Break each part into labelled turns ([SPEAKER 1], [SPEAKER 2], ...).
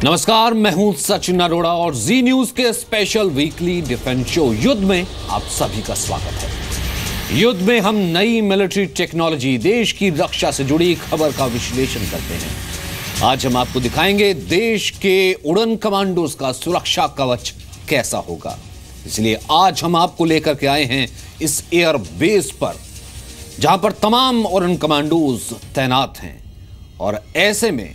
[SPEAKER 1] नमस्कार, मैं हूं सचिन अरोड़ा और जी न्यूज के स्पेशल वीकली डिफेंस शो युद्ध में आप सभी का स्वागत है। युद्ध में हम नई मिलिट्री टेक्नोलॉजी, देश की रक्षा से जुड़ी खबर का विश्लेषण करते हैं। आज हम आपको दिखाएंगे देश के उड़न कमांडोज का सुरक्षा कवच कैसा होगा। इसलिए आज हम आपको लेकर के आए हैं इस एयर बेस पर, जहां पर तमाम उड़न कमांडोज तैनात हैं और ऐसे में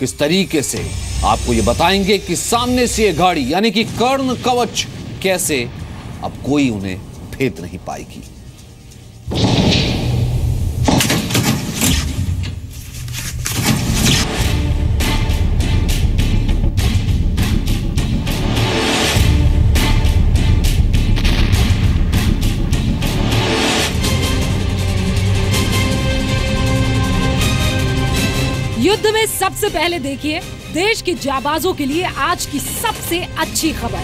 [SPEAKER 1] किस तरीके से आपको ये बताएंगे कि सामने से ये गाड़ी यानी कि कर्ण कवच कैसे अब कोई उन्हें भेद नहीं पाएगी।
[SPEAKER 2] युद्ध में सबसे पहले देखिए देश के जाबाजों के लिए आज की सबसे अच्छी खबर।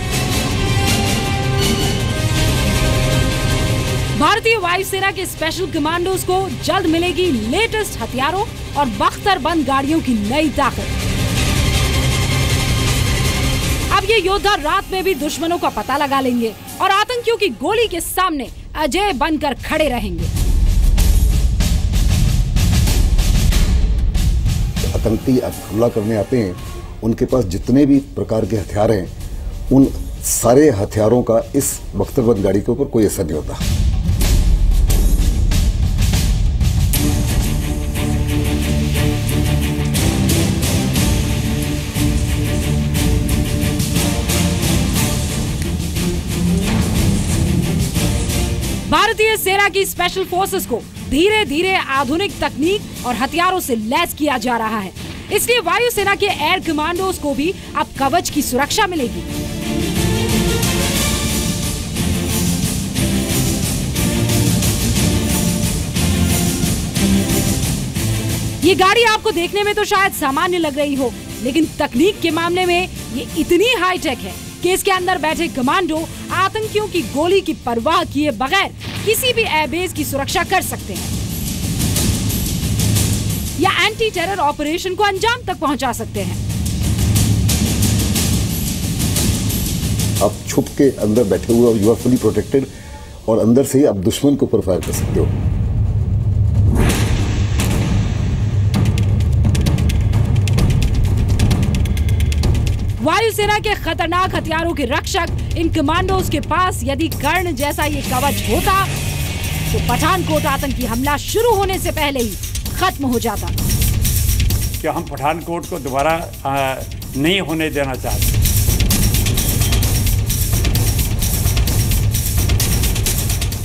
[SPEAKER 2] भारतीय वायुसेना के स्पेशल कमांडोज को जल्द मिलेगी लेटेस्ट हथियारों और बख्तरबंद गाड़ियों की नई ताकत। अब ये योद्धा रात में भी दुश्मनों का पता लगा लेंगे और आतंकियों की गोली के सामने अजय बनकर खड़े रहेंगे।
[SPEAKER 3] आतंकी हमला करने आते हैं, उनके पास जितने भी प्रकार के हथियार हैं, उन सारे हथियारों का इस बख्तरबंद गाड़ी के ऊपर कोई असर नहीं होता।
[SPEAKER 2] भारतीय सेना की स्पेशल फोर्सेस को धीरे धीरे आधुनिक तकनीक और हथियारों से लैस किया जा रहा है, इसलिए वायुसेना के एयर कमांडोज को भी अब कवच की सुरक्षा मिलेगी। ये गाड़ी आपको देखने में तो शायद सामान्य लग रही हो, लेकिन तकनीक के मामले में ये इतनी हाईटेक है कि इसके अंदर बैठे कमांडो आतंकियों की गोली की परवाह किए बगैर किसी भी एयरबेस की सुरक्षा कर सकते हैं या एंटी टेरर ऑपरेशन को अंजाम तक पहुंचा सकते हैं।
[SPEAKER 3] आप छुप के अंदर बैठे हुए और यू आर फुली प्रोटेक्टेड और अंदर से ही आप दुश्मन के ऊपर फायर कर सकते हो।
[SPEAKER 2] वायुसेना के खतरनाक हथियारों के रक्षक इन कमांडोज के पास यदि कर्ण जैसा ये कवच होता तो पठानकोट आतंकी हमला शुरू होने से पहले ही खत्म हो जाता।
[SPEAKER 4] कि हम पठानकोट को दोबारा नहीं होने देना चाहते।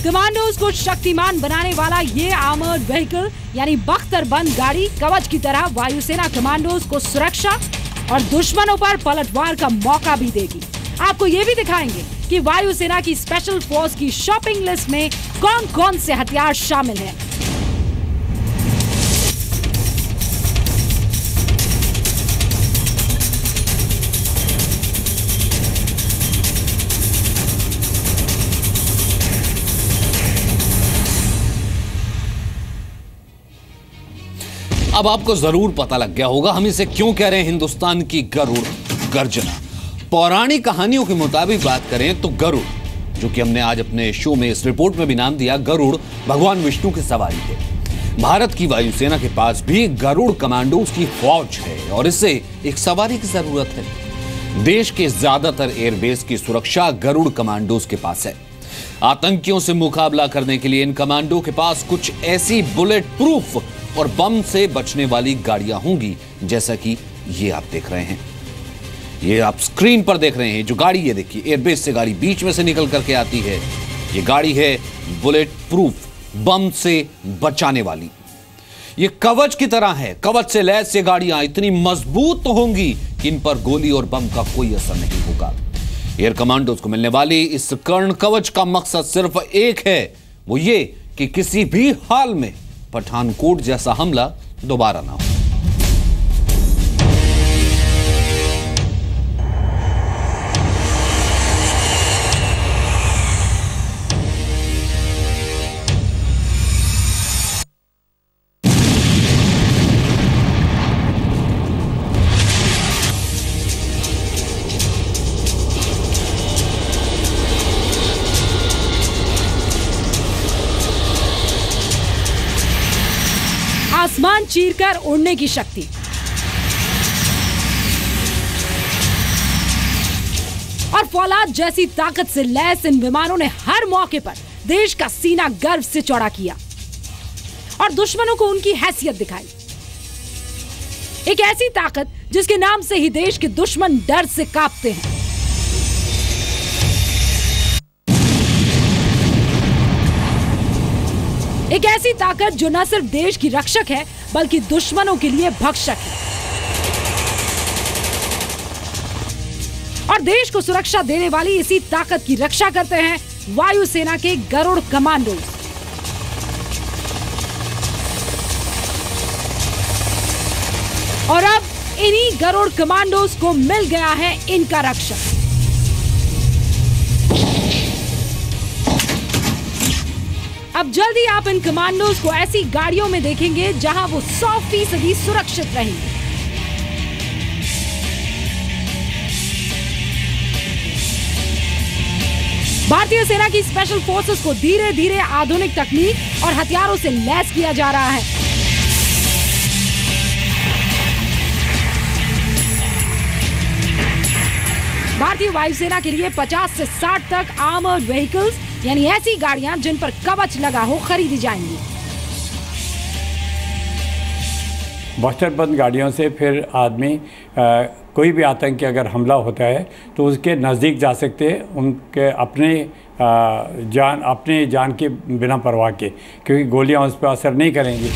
[SPEAKER 2] कमांडोज को शक्तिमान बनाने वाला ये आर्मर्ड व्हीकल यानी बख्तरबंद गाड़ी कवच की तरह वायुसेना कमांडोज को सुरक्षा और दुश्मनों पर पलटवार का मौका भी देगी। आपको ये भी दिखाएंगे कि वायुसेना की स्पेशल फोर्स की शॉपिंग लिस्ट में कौन कौन से हथियार शामिल हैं।
[SPEAKER 1] अब आपको जरूर पता लग गया होगा हम इसे क्यों कह रहे हैं हिंदुस्तान की गरुड़ गर्जना। पौराणिक कहानियों के मुताबिक बात करें तो गरुड़, जो कि हमने आज अपने शो में इस रिपोर्ट में भी नाम दिया, गरुड़ भगवान विष्णु की सवारी है। भारत की वायुसेना के पास भी गरुड़ कमांडोज की फौज है और इसे एक सवारी की जरूरत है। देश के ज्यादातर एयरबेस की सुरक्षा गरुड़ कमांडोज के पास है। आतंकियों से मुकाबला करने के लिए इन कमांडो के पास कुछ ऐसी बुलेट प्रूफ और बम से बचने वाली गाड़ियां होंगी, जैसा कि ये आप देख रहे हैं। ये आप स्क्रीन पर देख रहे हैं जो गाड़ी, ये देखिए एयरबेस से गाड़ी बीच में से निकल करके आती है। ये गाड़ी है बुलेट प्रूफ, बम से बचाने वाली। ये कवच की तरह है, कवच से लैस ये गाड़ियां इतनी मजबूत तो होंगी कि इन पर गोली और बम का कोई असर नहीं होगा। एयर कमांडोज को मिलने वाली इस कर्ण कवच का मकसद सिर्फ एक है, वो ये कि किसी भी हाल में पठानकोट जैसा हमला दोबारा ना हो।
[SPEAKER 2] आसमान चीरकर उड़ने की शक्ति। और फौलाद जैसी ताकत से लैस इन विमानों ने हर मौके पर देश का सीना गर्व से चौड़ा किया और दुश्मनों को उनकी हैसियत दिखाई। एक ऐसी ताकत जिसके नाम से ही देश के दुश्मन डर से कांपते हैं। एक ऐसी ताकत जो न सिर्फ देश की रक्षक है बल्कि दुश्मनों के लिए भक्षक है। और देश को सुरक्षा देने वाली इसी ताकत की रक्षा करते हैं वायुसेना के गरुड़ कमांडो। और अब इन्हीं गरुड़ कमांडोज को मिल गया है इनका रक्षक। अब जल्दी आप इन कमांडोज को ऐसी गाड़ियों में देखेंगे जहां वो 100% सुरक्षित रहेंगे। भारतीय सेना की स्पेशल फोर्सेस को धीरे धीरे आधुनिक तकनीक और हथियारों से लैस किया जा रहा है। भारतीय वायुसेना के लिए 50 से 60 तक आर्मर्ड व्हीकल्स यानी ऐसी गाड़ियां जिन पर कवच लगा हो खरीदी जाएंगी।
[SPEAKER 4] बख्तरबंद गाड़ियों से फिर आदमी कोई भी आतंकी अगर हमला होता है तो उसके नज़दीक जा सकते हैं, उनके अपने जान के बिना परवाह के, क्योंकि गोलियां उस पर असर नहीं करेंगी।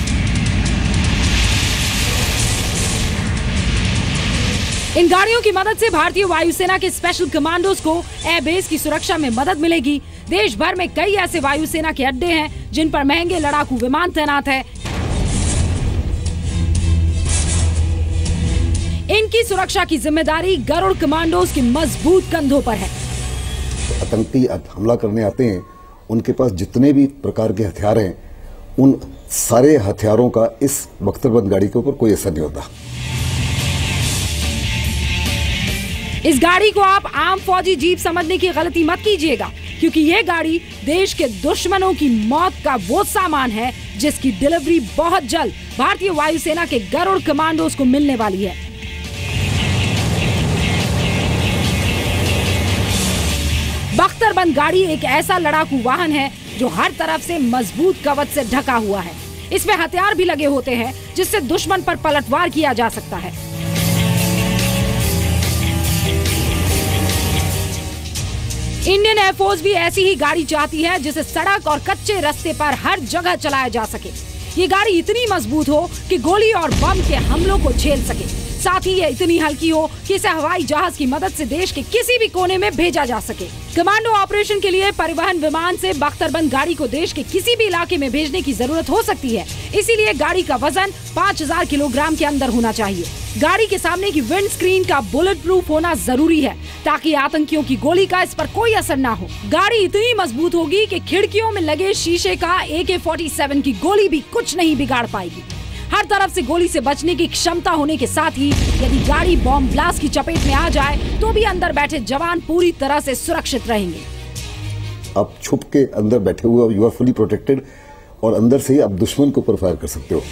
[SPEAKER 2] इन गाड़ियों की मदद से भारतीय वायुसेना के स्पेशल कमांडोज को एयरबेस की सुरक्षा में मदद मिलेगी। देश भर में कई ऐसे वायुसेना के अड्डे हैं जिन पर महंगे लड़ाकू विमान तैनात है। इनकी सुरक्षा की जिम्मेदारी गरुड़ कमांडोज के मजबूत कंधों पर है।
[SPEAKER 3] आतंकी हमला करने आते हैं, उनके पास जितने भी प्रकार के हथियार हैं, उन सारे हथियारों का इस बख्तरबंद गाड़ी के ऊपर कोई असर नहीं होता।
[SPEAKER 2] इस गाड़ी को आप आम फौजी जीप समझने की गलती मत कीजिएगा, क्योंकि ये गाड़ी देश के दुश्मनों की मौत का वो सामान है जिसकी डिलीवरी बहुत जल्द भारतीय वायुसेना के गरुड़ कमांडोज को मिलने वाली है। बख्तरबंद गाड़ी एक ऐसा लड़ाकू वाहन है जो हर तरफ से मजबूत कवच से ढका हुआ है। इसमें हथियार भी लगे होते हैं जिससे दुश्मन पर पलटवार किया जा सकता है। इंडियन एयरफोर्स भी ऐसी ही गाड़ी चाहती है जिसे सड़क और कच्चे रास्ते पर हर जगह चलाया जा सके। ये गाड़ी इतनी मजबूत हो कि गोली और बम के हमलों को झेल सके। साथ ही ये इतनी हल्की हो कि इसे हवाई जहाज की मदद से देश के किसी भी कोने में भेजा जा सके। कमांडो ऑपरेशन के लिए परिवहन विमान से बख्तरबंद गाड़ी को देश के किसी भी इलाके में भेजने की जरूरत हो सकती है। इसीलिए गाड़ी का वजन 5000 किलोग्राम के अंदर होना चाहिए। गाड़ी के सामने की विंड स्क्रीन का बुलेट प्रूफ होना जरूरी है ताकि आतंकियों की गोली का इस पर कोई असर ना हो। गाड़ी इतनी मजबूत होगी कि खिड़कियों में लगे शीशे का AK-47 की गोली भी कुछ नहीं बिगाड़ पाएगी। हर तरफ से गोली से बचने की क्षमता होने के साथ ही यदि गाड़ी बॉम्ब ब्लास्ट की चपेट में आ जाए तो भी अंदर बैठे जवान पूरी तरह से सुरक्षित रहेंगे।
[SPEAKER 3] आप छुप के अंदर बैठे हुए, यू आर फुली प्रोटेक्टेड, और अंदर से ही आप दुश्मन के ऊपर फायर कर सकते हो।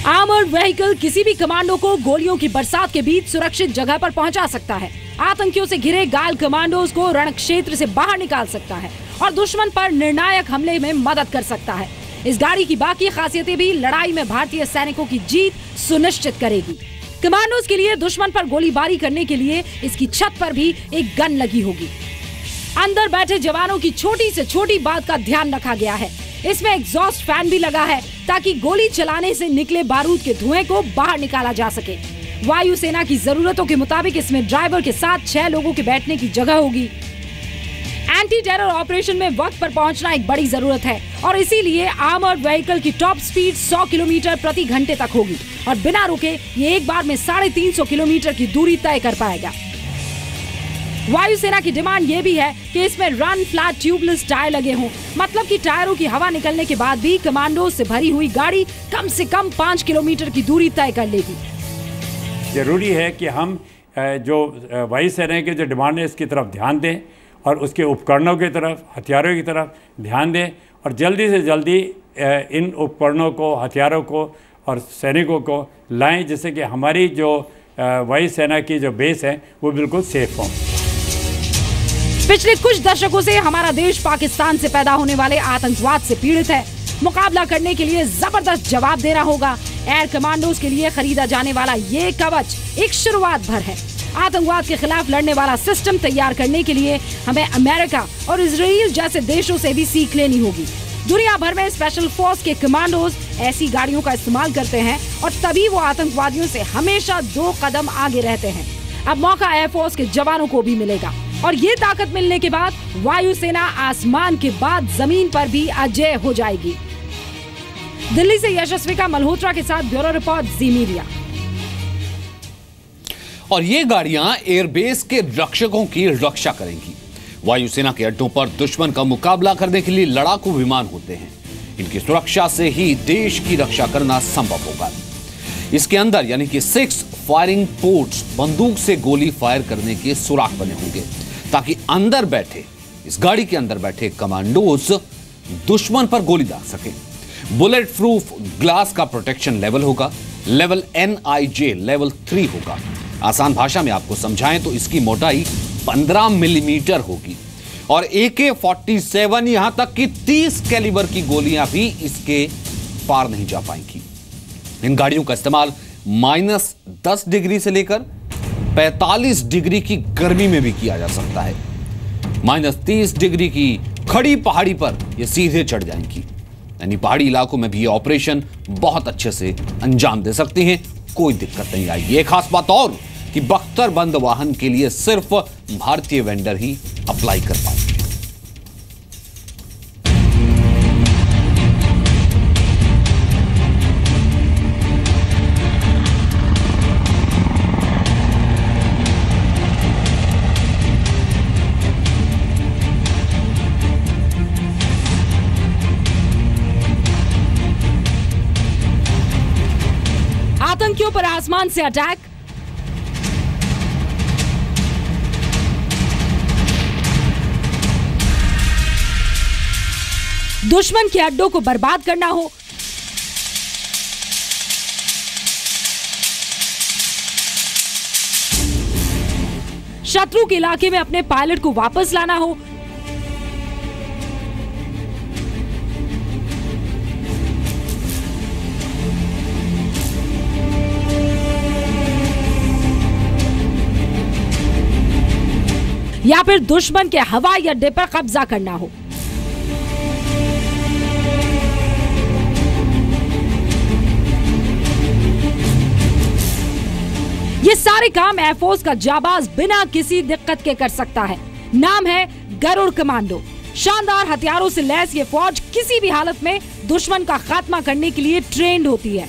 [SPEAKER 2] आर्मर्ड व्हीकल किसी भी कमांडो को गोलियों की बरसात के बीच सुरक्षित जगह पर पहुंचा सकता है, आतंकियों से घिरे घायल कमांडोज को रण क्षेत्र से बाहर निकाल सकता है और दुश्मन पर निर्णायक हमले में मदद कर सकता है। इस गाड़ी की बाकी खासियतें भी लड़ाई में भारतीय सैनिकों की जीत सुनिश्चित करेगी। कमांडोज के लिए दुश्मन पर गोलीबारी करने के लिए इसकी छत पर भी एक गन लगी होगी। अंदर बैठे जवानों की छोटी से छोटी बात का ध्यान रखा गया है। इसमें एग्जॉस्ट फैन भी लगा है ताकि गोली चलाने से निकले बारूद के धुएं को बाहर निकाला जा सके। वायुसेना की जरूरतों के मुताबिक इसमें ड्राइवर के साथ 6 लोगों के बैठने की जगह होगी। एंटी टेरर ऑपरेशन में वक्त पर पहुंचना एक बड़ी जरूरत है और इसीलिए आर्मर्ड व्हीकल की टॉप स्पीड 100 किलोमीटर प्रति घंटे तक होगी और बिना रुके ये एक बार में 350 किलोमीटर की दूरी तय कर पाएगा। वायुसेना की डिमांड ये भी है कि इसमें रन फ्लैट ट्यूबलेस टायर लगे हों, मतलब कि टायरों की हवा निकलने के बाद भी कमांडो से भरी हुई गाड़ी कम से कम 5 किलोमीटर की दूरी तय कर लेगी।
[SPEAKER 4] जरूरी है कि हम जो वायुसेना की जो डिमांड है इसकी तरफ ध्यान दें और उसके उपकरणों की तरफ, हथियारों की तरफ ध्यान दें और जल्दी से जल्दी इन उपकरणों को, हथियारों को और सैनिकों को लाएं, जिससे कि हमारी जो वायुसेना की जो बेस है वो बिल्कुल सेफ हो।
[SPEAKER 2] पिछले कुछ दशकों से हमारा देश पाकिस्तान से पैदा होने वाले आतंकवाद से पीड़ित है। मुकाबला करने के लिए जबरदस्त जवाब देना होगा। एयर कमांडोज के लिए खरीदा जाने वाला ये कवच एक शुरुआत भर है। आतंकवाद के खिलाफ लड़ने वाला सिस्टम तैयार करने के लिए हमें अमेरिका और इजराइल जैसे देशों से भी सीख लेनी होगी। दुनिया भर में स्पेशल फोर्स के कमांडोज ऐसी गाड़ियों का इस्तेमाल करते हैं और तभी वो आतंकवादियों से हमेशा 2 कदम आगे रहते हैं। अब मौका एयरफोर्स के जवानों को भी मिलेगा और ये ताकत मिलने के बाद वायुसेना आसमान के बाद जमीन पर भी अजेय हो जाएगी। दिल्ली से यशस्विका मल्होत्रा के साथ ब्यूरो रिपोर्ट, जी मीडिया।
[SPEAKER 1] और ये गाड़ियां एयरबेस के रक्षकों की रक्षा करेंगी। वायुसेना के अड्डों पर दुश्मन का मुकाबला करने के लिए लड़ाकू विमान होते हैं। इनकी सुरक्षा से ही देश की रक्षा करना संभव होगा। इसके अंदर यानी कि 6 फायरिंग पोर्ट्स बंदूक से गोली फायर करने के सुराख बने होंगे, ताकि अंदर बैठे, इस गाड़ी के अंदर बैठे कमांडोज दुश्मन पर गोली दाग सके। बुलेट प्रूफ ग्लास का प्रोटेक्शन लेवल होगा, लेवल NIJ लेवल 3 होगा। आसान भाषा में आपको समझाएं तो इसकी मोटाई 15 मिलीमीटर होगी और AK-47 यहां तक कि 30 कैलिबर की गोलियां भी इसके पार नहीं जा पाएंगी। इन गाड़ियों का इस्तेमाल -10 डिग्री से लेकर 45 डिग्री की गर्मी में भी किया जा सकता है। -30 डिग्री की खड़ी पहाड़ी पर यह सीधे चढ़ जाएंगी, यानी पहाड़ी इलाकों में भी ये ऑपरेशन बहुत अच्छे से अंजाम दे सकती हैं, कोई दिक्कत नहीं आएगी। एक खास बात और कि बख्तरबंद वाहन के लिए सिर्फ भारतीय वेंडर ही अप्लाई कर पाएंगे।
[SPEAKER 2] आतंकियों पर आसमान से अटैक, दुश्मन के अड्डों को बर्बाद करना हो, शत्रु के इलाके में अपने पायलट को वापस लाना हो, या फिर दुश्मन के हवाई अड्डे पर कब्जा करना हो। ये सारे काम एयरफोर्स का जाबाज बिना किसी दिक्कत के कर सकता है। नाम है गरुड़ कमांडो। शानदार हथियारों से लैस ये फौज किसी भी हालत में दुश्मन का खात्मा करने के लिए ट्रेंड होती है।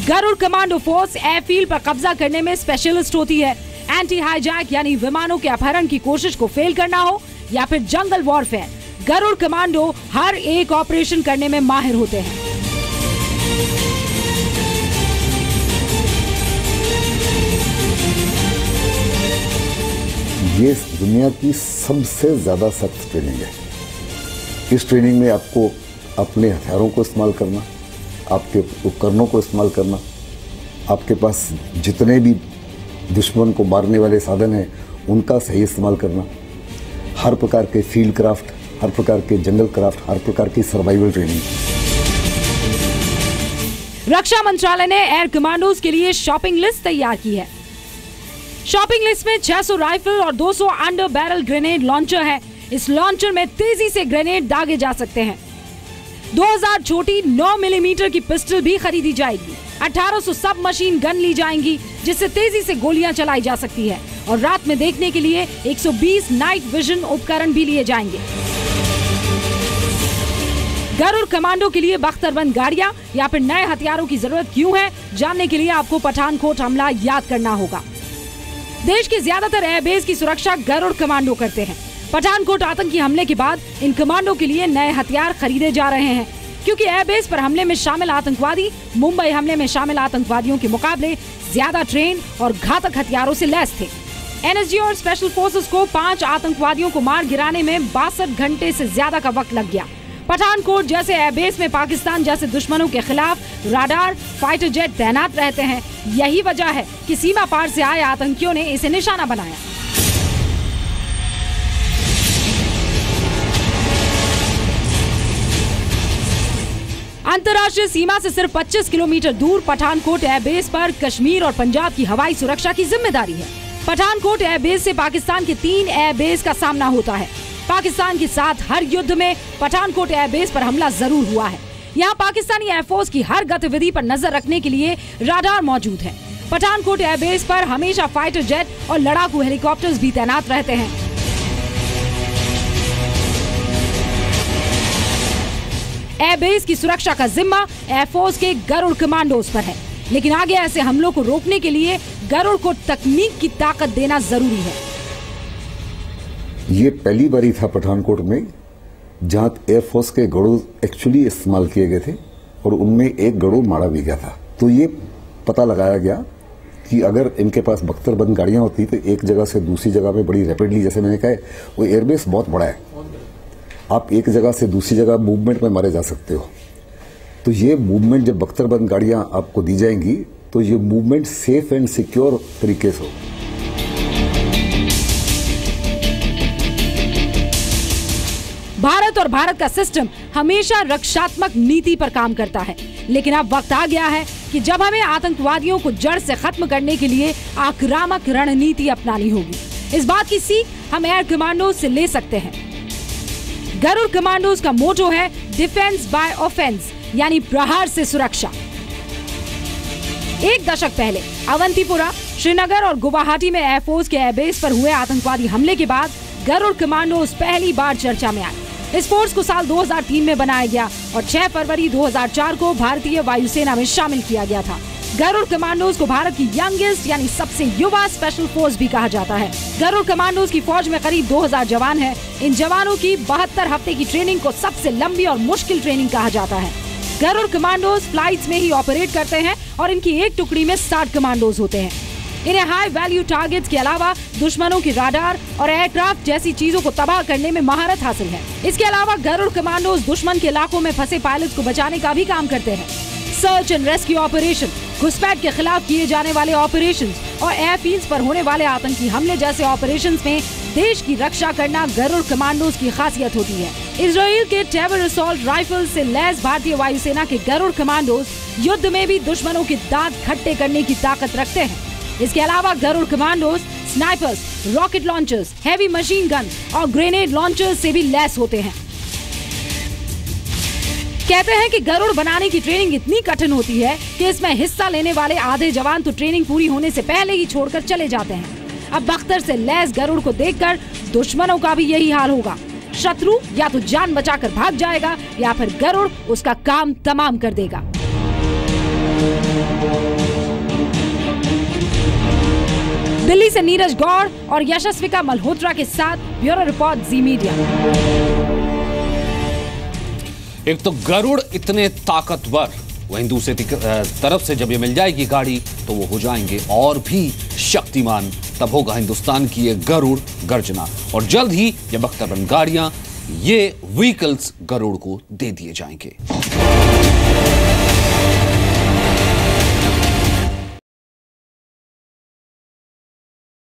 [SPEAKER 2] गरुड़ कमांडो फोर्स एयरफील्ड पर कब्जा करने में स्पेशलिस्ट होती है। एंटी हाईजैक यानी विमानों के अपहरण की कोशिश को फेल करना हो या फिर जंगल वॉरफेयर, गरुड़ कमांडो हर एक ऑपरेशन करने में माहिर होते हैं।
[SPEAKER 3] ये दुनिया की सबसे ज़्यादा सख्त ट्रेनिंग है। इस ट्रेनिंग में आपको अपने हथियारों को इस्तेमाल करना, आपके उपकरणों को इस्तेमाल करना, आपके पास जितने भी दुश्मन को मारने वाले साधन हैं उनका सही इस्तेमाल करना, हर प्रकार के फील्ड क्राफ्ट, हर प्रकार के जंगल क्राफ्ट, हर प्रकार की सर्वाइवल ट्रेनिंग।
[SPEAKER 2] रक्षा मंत्रालय ने एयर कमांडोज के लिए शॉपिंग लिस्ट तैयार की है। शॉपिंग लिस्ट में 600 राइफल और 200 अंडर बैरल ग्रेनेड लॉन्चर है। इस लॉन्चर में तेजी से ग्रेनेड दागे जा सकते हैं। 2000 छोटी 9 मिलीमीटर की पिस्टल भी खरीदी जाएगी। 1800 सब मशीन गन ली जाएंगी, जिससे तेजी से गोलियां चलाई जा सकती है। और रात में देखने के लिए 120 नाइट विजन उपकरण भी लिए जाएंगे। गरुड़ कमांडो के लिए बख्तरबंद गाड़ियां या फिर नए हथियारों की जरूरत क्यों है, जानने के लिए आपको पठानकोट हमला याद करना होगा। देश के ज्यादातर एयरबेस की सुरक्षा गरुड़ कमांडो करते हैं। पठानकोट आतंकी हमले के बाद इन कमांडो के लिए नए हथियार खरीदे जा रहे हैं, क्योंकि एयरबेस पर हमले में शामिल आतंकवादी मुंबई हमले में शामिल आतंकवादियों के मुकाबले ज्यादा ट्रेन और घातक हथियारों से लैस थे। एनएसजी और स्पेशल फोर्सेस को 5 आतंकवादियों को मार गिराने में 62 घंटे से ज्यादा का वक्त लग गया। पठानकोट जैसे एयरबेस में पाकिस्तान जैसे दुश्मनों के खिलाफ राडार, फाइटर जेट तैनात रहते हैं। यही वजह है कि सीमा पार से आए आतंकियों ने इसे निशाना बनाया। अंतर्राष्ट्रीय सीमा से सिर्फ 25 किलोमीटर दूर पठानकोट एयरबेस पर कश्मीर और पंजाब की हवाई सुरक्षा की जिम्मेदारी है। पठानकोट एयरबेस से पाकिस्तान के 3 एयरबेस का सामना होता है। पाकिस्तान के साथ हर युद्ध में पठानकोट एयरबेस पर हमला जरूर हुआ है। यहाँ पाकिस्तानी एयरफोर्स की हर गतिविधि पर नजर रखने के लिए राडार मौजूद है। पठानकोट एयरबेस पर हमेशा फाइटर जेट और लड़ाकू हेलीकॉप्टर्स भी तैनात रहते हैं। एयरबेस की सुरक्षा का जिम्मा एयरफोर्स के गरुड़ कमांडोज पर है, लेकिन आगे ऐसे हमलों को रोकने के लिए गरुड़ को तकनीक की ताकत देना जरूरी है।
[SPEAKER 3] ये पहली बारी था पठानकोट में जहां एयरफोर्स के गरुड़ एक्चुअली इस्तेमाल किए गए थे और उनमें एक गरुड़ मारा भी गया था। तो ये पता लगाया गया कि अगर इनके पास बख्तरबंद गाड़ियां होती तो एक जगह से दूसरी जगह में बड़ी रैपिडली, जैसे मैंने कहा, वो एयरबेस बहुत बड़ा है, आप एक जगह से दूसरी जगह मूवमेंट में मारे जा सकते हो। तो ये मूवमेंट जब बख्तरबंद गाड़ियां आपको दी जाएंगी तो ये मूवमेंट सेफ एंड सिक्योर तरीके से हो।
[SPEAKER 2] भारत और भारत का सिस्टम हमेशा रक्षात्मक नीति पर काम करता है, लेकिन अब वक्त आ गया है कि जब हमें आतंकवादियों को जड़ से खत्म करने के लिए आक्रामक रणनीति अपनानी होगी। इस बात की सीख हम एयर कमांडोज से ले सकते हैं। गरुड़ कमांडोज का मोटो है डिफेंस बाय ऑफेंस, यानी प्रहार से सुरक्षा। एक दशक पहले अवंतीपुरा, श्रीनगर और गुवाहाटी में एयरफोर्स के एयरबेस पर हुए आतंकवादी हमले के बाद गरुड़ कमांडोज पहली बार चर्चा में आए। इस फोर्स को साल 2003 में बनाया गया और 6 फरवरी 2004 को भारतीय वायुसेना में शामिल किया गया था। गरुड़ कमांडोज को भारत की यंगेस्ट यानी सबसे युवा स्पेशल फोर्स भी कहा जाता है। गरुड़ कमांडोज की फौज में करीब 2000 जवान हैं। इन जवानों की 72 हफ्ते की ट्रेनिंग को सबसे लंबी और मुश्किल ट्रेनिंग कहा जाता है। गरुड़ कमांडोज फ्लाइट्स में ही ऑपरेट करते हैं और इनकी एक टुकड़ी में 60 कमांडोज होते हैं। इन्हें हाई वैल्यू टारगेट्स के अलावा दुश्मनों की राडार और एयरक्राफ्ट जैसी चीजों को तबाह करने में महारत हासिल है। इसके अलावा गरुड़ कमांडोज दुश्मन के इलाकों में फंसे पायलट्स को बचाने का भी काम करते हैं। सर्च एंड रेस्क्यू ऑपरेशन, घुसपैठ के खिलाफ किए जाने वाले ऑपरेशंस और एयरफील्ड्स पर होने वाले आतंकी हमले जैसे ऑपरेशंस में देश की रक्षा करना गरुड़ कमांडोज की खासियत होती है। इजराइल के टैबर असॉल्ट राइफल से लैस भारतीय वायुसेना के गरुड़ कमांडोज युद्ध में भी दुश्मनों के दांत खट्टे करने की ताकत रखते हैं। इसके अलावा Garud commandos snipers, rocket launchers, heavy machine gun और ग्रेनेड लॉन्चर्स से भी लैस होते हैं। कहते हैं कि गरुड़ बनाने की ट्रेनिंग इतनी कठिन होती है कि इसमें हिस्सा लेने वाले आधे जवान तो ट्रेनिंग पूरी होने से पहले ही छोड़कर चले जाते हैं। अब बख्तर से लैस गरुड़ को देखकर दुश्मनों का भी यही हाल होगा। शत्रु या तो जान बचाकर भाग जाएगा या फिर गरुड़ उसका काम तमाम कर देगा। दिल्ली से नीरज गौड़ और यशस्विका मल्होत्रा के साथ ब्यूरो रिपोर्ट जी मीडिया।
[SPEAKER 1] एक तो गरुड़ इतने ताकतवर, वहीं दूसरी तरफ से जब ये मिल जाएगी गाड़ी तो वो हो जाएंगे और भी शक्तिमान। तब होगा हिंदुस्तान की ये गरुड़ गर्जना और जल्द ही ये बख्तरबंद गाड़ियां, ये व्हीकल्स गरुड़ को दे दिए जाएंगे।